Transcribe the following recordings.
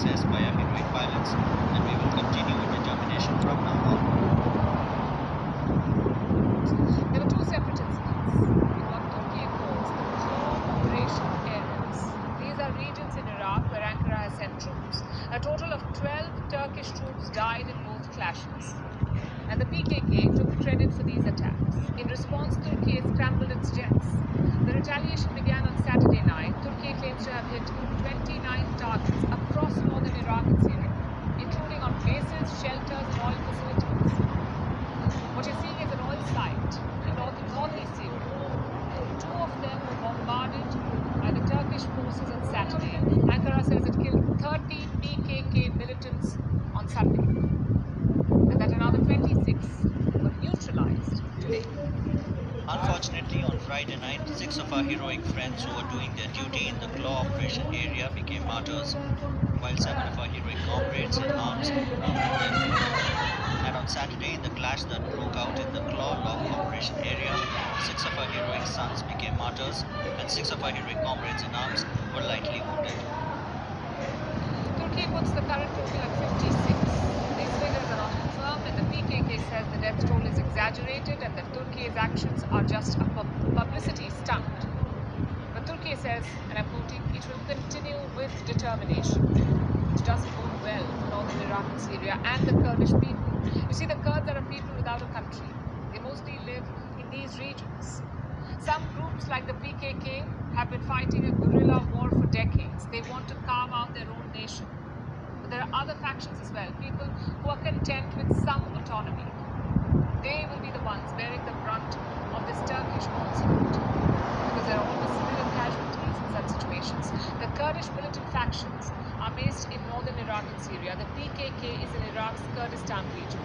assessed by our heroic pilots, and we will continue with determination from now on. There were two separate incidents in what Turkey calls the claw operation areas. These are regions in Iraq where Ankara has sent troops. A total of 12 Turkish troops died in both clashes. And the PKK took credit for these attacks. In response, Turkey scrambled its jets. The retaliation began on Saturday night. Turkey claims to have hit 29 targets across northern Iraq and Syria, including on bases, shelters, and oil facilities. What you're seeing is an oil site in northeast Syria. Two of them were bombarded by the Turkish forces on Saturday. Ankara says it killed 30 PKK militants on Sunday, and that another 26 were neutralized today. Unfortunately, on Friday night, 6 of our heroic friends who were doing their duty in the claw operation area became martyrs, while 7 of our heroic comrades in arms wounded their fellow. And on Saturday, in the clash that broke out in the claw lock operation area, 6 of our heroic sons became martyrs, and 6 of our heroic comrades in arms were lightly wounded. Turkey puts the current total at 56. These figures are not confirmed, and the PKK says the death toll is exaggerated and that Turkey's actions are just a publicity stunt. But Turkey says, and I'm quoting, it will continue with determination. It doesn't bode well for northern Iraq and Syria and the Kurdish people. You see, the Kurds are a people without a country. They mostly live in these regions. Some groups like the PKK have been fighting a guerrilla war for decades. They want to carve out their own nation. But there are other factions as well, people who are content with some autonomy. They will be the ones bearing the brunt of this Turkish onslaught, because there are always civilian casualties in such situations. The Kurdish militant factions are based in northern Iraq and Syria. The PKK is in Iraq's Kurdistan region.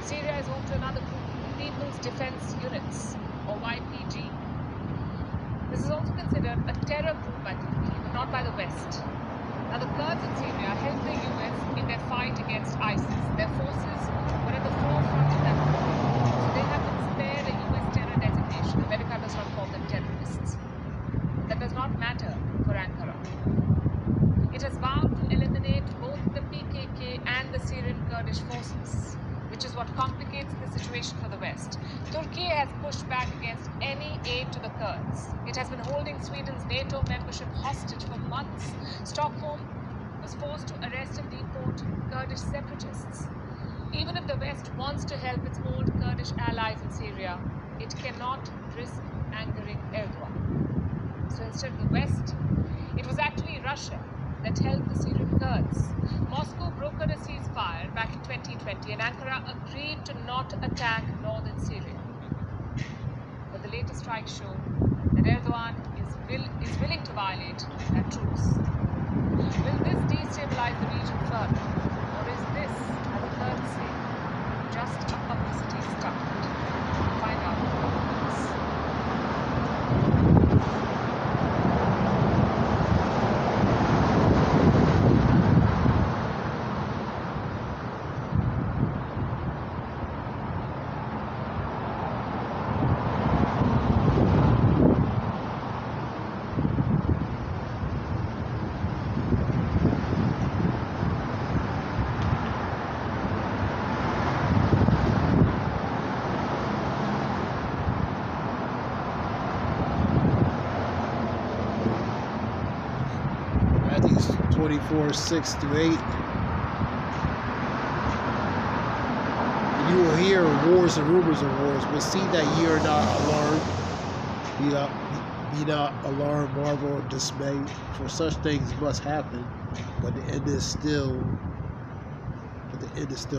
Syria is home to another group, People's Defense Units, or YPG. This is also considered a terror group by Turkey, but not by the West. Now, the Kurds in Syria helped the US in their fight against ISIS. Their forces were at the forefront of that war, so they have been spared a US terror designation. America does not call them terrorists. That does not matter for Ankara. It has vowed to eliminate both the PKK and the Syrian Kurdish forces, which is what complicates the situation for the West. Turkey has pushed back against any aid to the Kurds. It has been holding Sweden's NATO membership hostage for months. Stockholm was forced to arrest and deport Kurdish separatists. Even if the West wants to help its old Kurdish allies in Syria, it cannot risk angering Erdogan. So instead of the West, it was actually Russia that helped the Syrian Kurds. Moscow brokered a ceasefire back in 2020, and Ankara agreed to not attack northern Syria. But the latest strikes show that Erdogan is willing to violate that truce. Will this destabilize the region further, or is this, as the Kurds say, just a publicity stunt? We'll find out after this. I think it's 24:6-8. You will hear wars and rumors of wars, but see that ye are not alarmed. Be not alarmed, marvel, or dismay, for such things must happen, but the end is still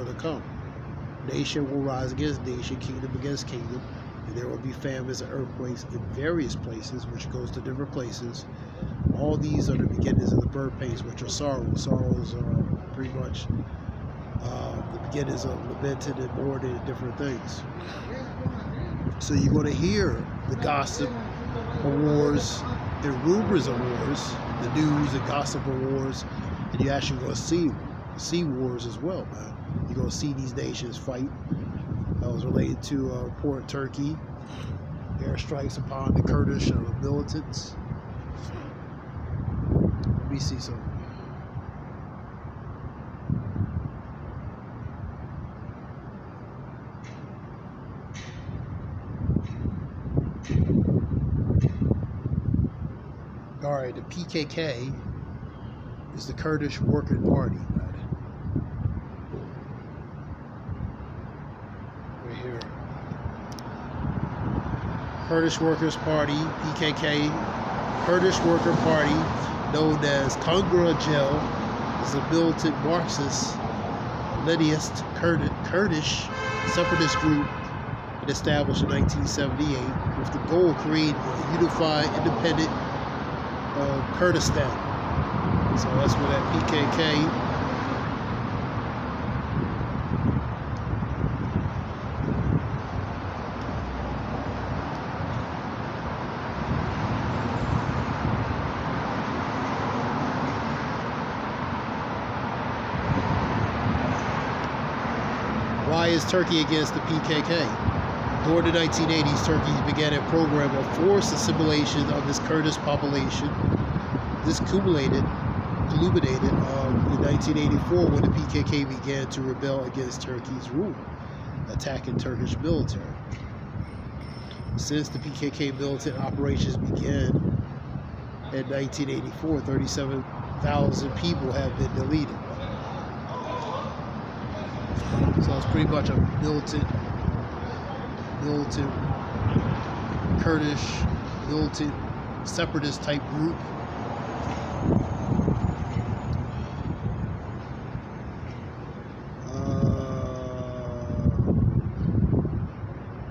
to come. Nation will rise against nation, kingdom against kingdom, and there will be famines and earthquakes in various places, which goes to different places. All these are the beginnings of the birth pains, which are sorrows. Sorrows are pretty much the beginnings of lamenting and mourning and different things. So you're going to hear the gossip of wars and rumors of wars, the news and gossip of wars, and you're actually going to see wars as well, man. You're going to see these nations fight. That was related to a report in Turkey, airstrikes upon the Kurdish militants. Let me see something. All right, the PKK is the Kurdish Working Party. Right here. Kurdish Workers' Party, PKK, Kurdish Worker Party, known as Kongrajel, is a militant Marxist, Leninist Kurdish separatist group established in 1978 with the goal of creating a unified, independent Kurdistan. So that's where that PKK. Why is Turkey against the PKK? During the 1980s, Turkey began a program of forced assimilation of its Kurdish population. This culminated in 1984 when the PKK began to rebel against Turkey's rule, attacking Turkish military. Since the PKK militant operations began in 1984, 37,000 people have been deleted. So it's pretty much a militant Kurdish, militant separatist type group.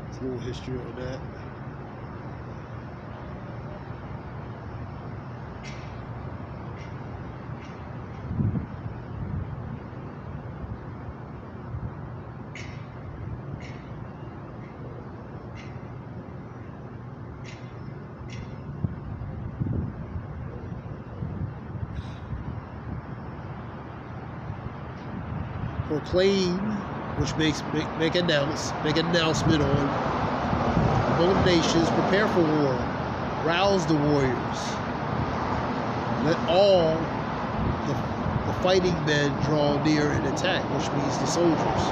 There's a little history on that. Proclaim, which make announcement on both nations, prepare for war, rouse the warriors, let all the fighting men draw near and attack, which means the soldiers.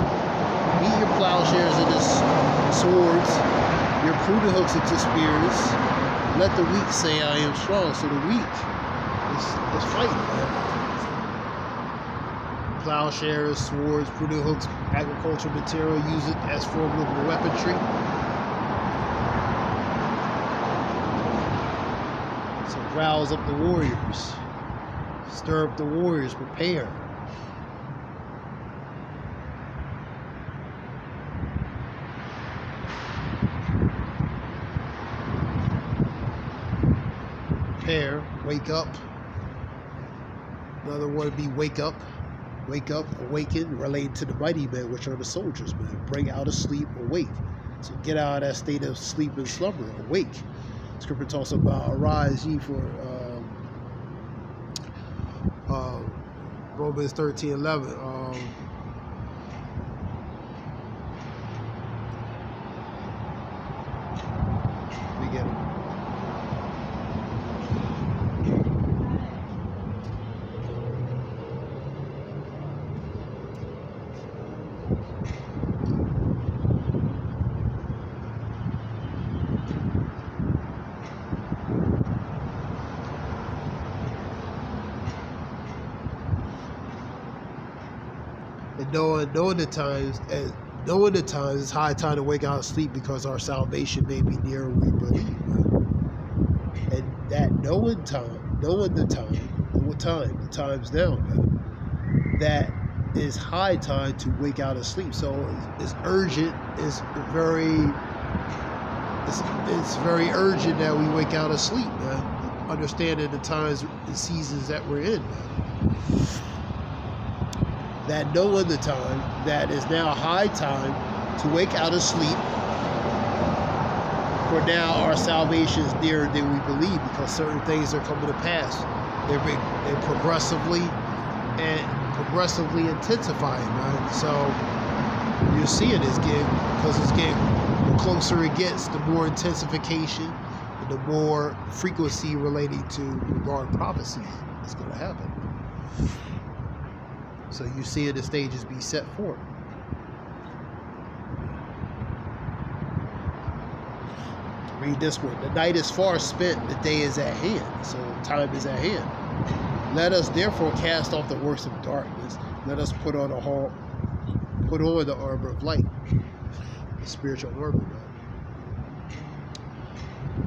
Beat your plowshares into swords, your pruning hooks into spears. Let the weak say, I am strong. So the weak is fighting, man. Plowshares, swords, pruning hooks, agricultural material, use it as formidable weaponry. So rouse up the warriors, stir up the warriors, prepare. Prepare, wake up. Another one would be wake up. Wake up, awaken, related to the mighty men, which are the soldiers, man. Break out of sleep, awake. So get out of that state of sleep and slumber, awake. Scripture talks about arise ye for Romans 13:11. We get it. And knowing the times, it's high time to wake out of sleep because our salvation may be near, we believe. And that knowing the times now, man, that is high time to wake out of sleep. So it's urgent. It's very urgent that we wake out of sleep, man. Understanding the times, the seasons that we're in, man. That knowing the time, that is now high time to wake out of sleep. For now, our salvation is nearer than we believe, because certain things are coming to pass. They're progressively intensifying, man. So you're seeing this the closer it gets, the more intensification, and the more frequency relating to regard prophecy is going to happen. So you see the stages be set forth. Read this one. The night is far spent, the day is at hand. So time is at hand. Let us therefore cast off the works of darkness. Let us put on the armor of light, the spiritual armor.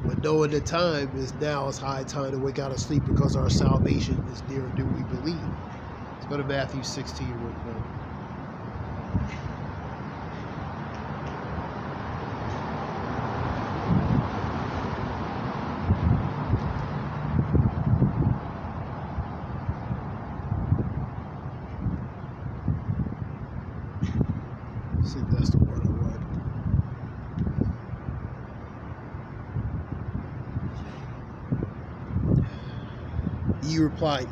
But knowing the time is now, it's high time to wake out of sleep because our salvation is nearer than we believe. Let's go to Matthew 16 real quick. I think that's the word I want. He replied,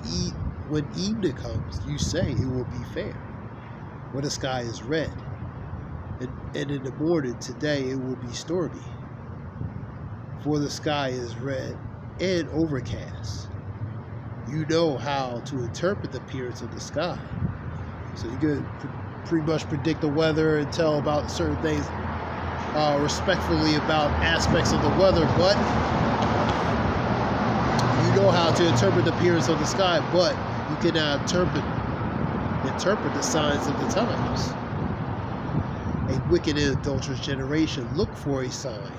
when evening comes, you say it will be fair, when the sky is red, and in the morning today it will be stormy, for the sky is red and overcast. You know how to interpret the appearance of the sky, so you can pretty much predict the weather and tell about certain things respectfully about aspects of the weather, but you know how to interpret the appearance of the sky, but you cannot interpret the signs of the times. A wicked and adulterous generation look for a sign,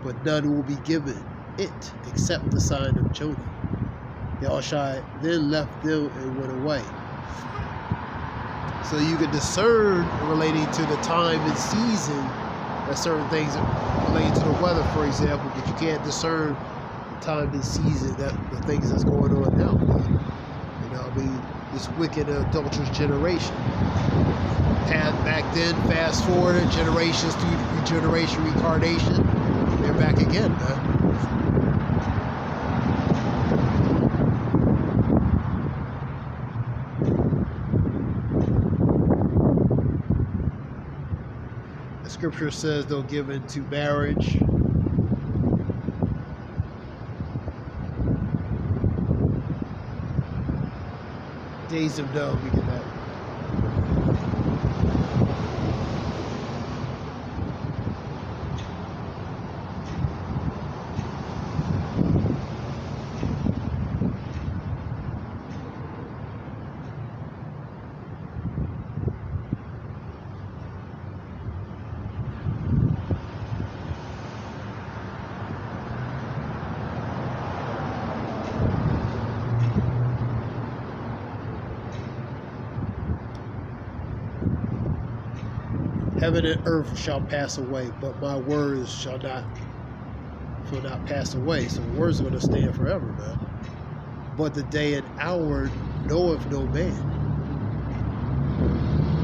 but none will be given it except the sign of Jonah. Yahushua then left them and went away. So you can discern relating to the time and season that certain things relating to the weather, for example, but you can't discern the time and season that the things that's going on now. You know, I mean, this wicked and adulterous generation. And back then, fast forward generations through generation reincarnation, they're back again, man. Scripture says they'll give into marriage. Days of no, we get that. Heaven and earth shall pass away, but my words shall not pass away. So the words are going to stand forever, man. But the day and hour knoweth no man.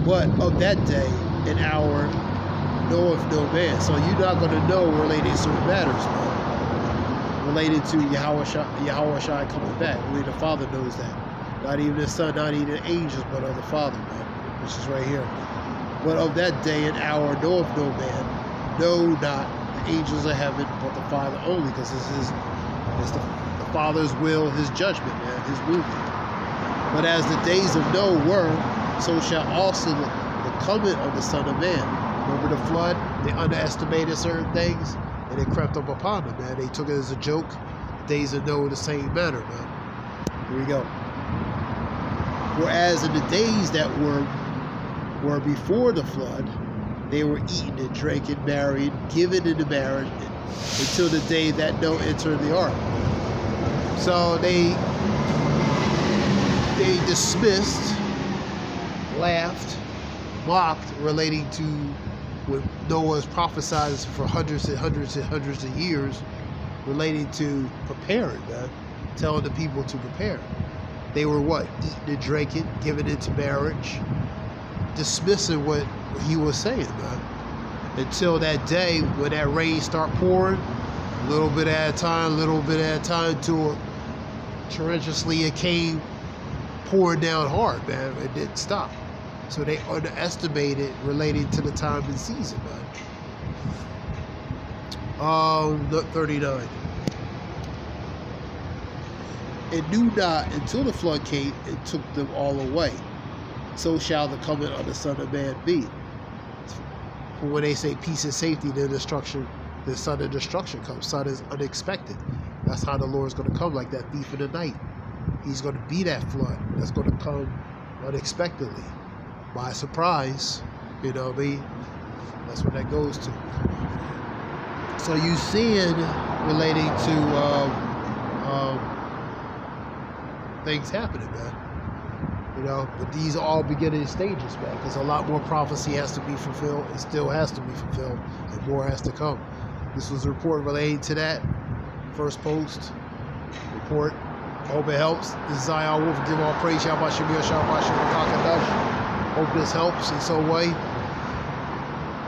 But of that day and hour knoweth no man. So you're not going to know related to certain matters, man. Related to Yahushua coming back. Only the Father knows that. Not even the Son, not even the angels, but of the Father, man. Which is right here. But of that day and hour knoweth no man, no not the angels of heaven, but the Father only, because this is the Father's will, his judgment, man, his movement. But as the days of Noah were, so shall also the coming of the Son of Man. Remember the flood? They underestimated certain things, and it crept up upon them, man. They took it as a joke. The days of Noah the same manner, man. Here we go. Whereas in the days that were before the flood, they were eaten and drinking, married, given into marriage, until the day that Noah entered the ark. So they dismissed, laughed, mocked, relating to what Noah has prophesied for hundreds and hundreds and hundreds of years, relating to preparing, man, telling the people to prepare. They were what? Eating and drinking, given into marriage, dismissing what he was saying, man. Until that day when that rain start pouring, a little bit at a time, till torrentously it came pouring down hard, man. It didn't stop. So they underestimated relating to the time and season, man. 39. It knew not until the flood came and took them all away. So shall the coming of the Son of Man be. For when they say peace and safety, then destruction the sudden destruction comes. Sudden unexpected. That's how the Lord's going to come, like that thief in the night. He's going to be that flood that's going to come unexpectedly, by surprise. You know what I mean? That's what that goes to. So you seeing relating to things happening, man. You know, but these are all beginning stages, man, because a lot more prophecy has to be fulfilled. It still has to be fulfilled, and more has to come. This was a report relating to that. First post report. Hope it helps. This is Zion Wolf. Give all praise. Yahweh Shemir, Shabbat Shem, Hope this helps in some way.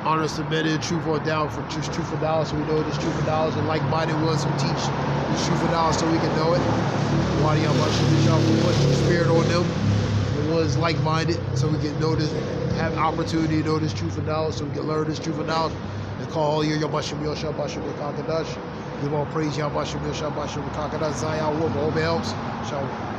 Honor submitted, truth or down for truth for dollars, so we know this truth for dollars, and like-minded ones who teach this truth for dollars so we can know it. Why Yahweh Shemir, put the spirit on them. The ones like-minded, so we can know this, have opportunity to know this truth for dollars, so we can learn this truth for dollars. And call all your Yahweh Shemir, Shabbat Shem, Give all praise, Yahweh Shemir, Shabbat Shem, Zion Wolf. Hope it helps. Shalom.